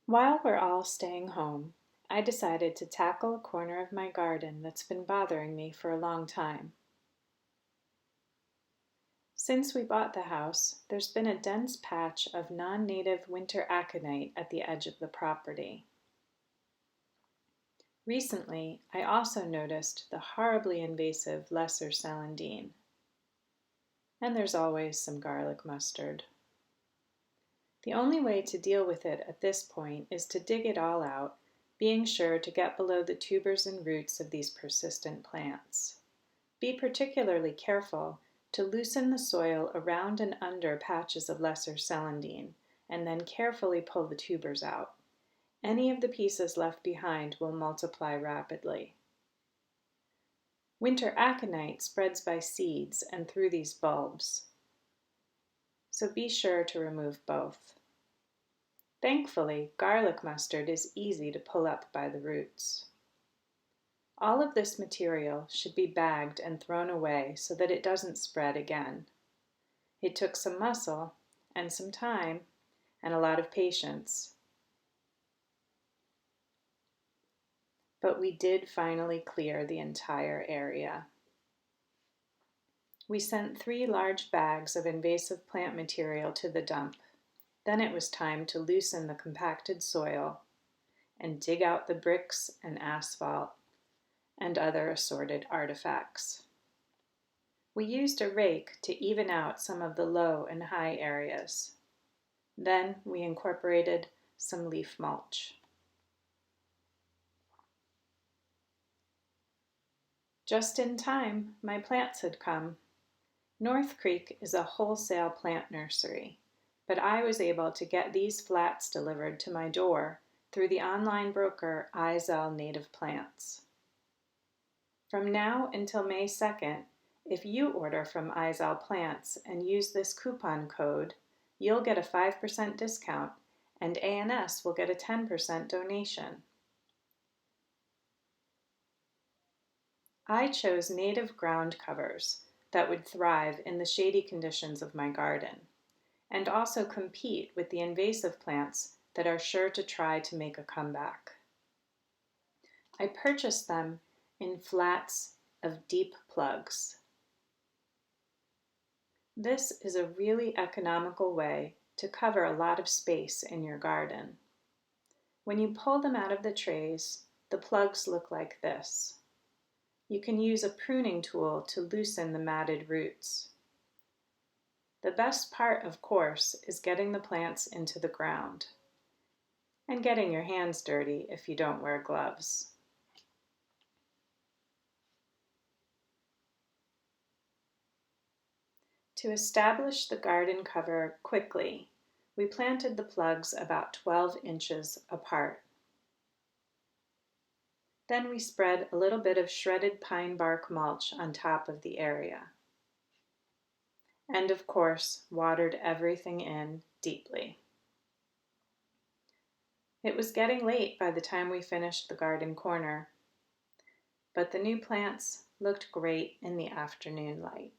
While we're all staying home, I decided to tackle a corner of my garden that's been bothering me for a long time. Since we bought the house, there's been a dense patch of non-native winter aconite at the edge of the property. Recently, I also noticed the horribly invasive lesser celandine. And there's always some garlic mustard. The only way to deal with it at this point is to dig it all out, being sure to get below the tubers and roots of these persistent plants. Be particularly careful to loosen the soil around and under patches of lesser celandine, and then carefully pull the tubers out. Any of the pieces left behind will multiply rapidly. Winter aconite spreads by seeds and through these bulbs, so be sure to remove both. Thankfully, garlic mustard is easy to pull up by the roots. All of this material should be bagged and thrown away so that it doesn't spread again. It took some muscle and some time and a lot of patience, but we did finally clear the entire area. We sent 3 large bags of invasive plant material to the dump. Then it was time to loosen the compacted soil and dig out the bricks and asphalt and other assorted artifacts. We used a rake to even out some of the low and high areas. Then we incorporated some leaf mulch. Just in time, my plants had come. North Creek is a wholesale plant nursery, but I was able to get these flats delivered to my door through the online broker Izell Native Plants. From now until May 2nd, if you order from Izell Plants and use this coupon code, you'll get a 5% discount and A&S will get a 10% donation. I chose native ground covers that would thrive in the shady conditions of my garden, and also compete with the invasive plants that are sure to try to make a comeback. I purchased them in flats of deep plugs. This is a really economical way to cover a lot of space in your garden. When you pull them out of the trays, the plugs look like this. You can use a pruning tool to loosen the matted roots. The best part, of course, is getting the plants into the ground and getting your hands dirty if you don't wear gloves. To establish the garden cover quickly, we planted the plugs about 12 inches apart. Then we spread a little bit of shredded pine bark mulch on top of the area. And of course, watered everything in deeply. It was getting late by the time we finished the garden corner, but the new plants looked great in the afternoon light.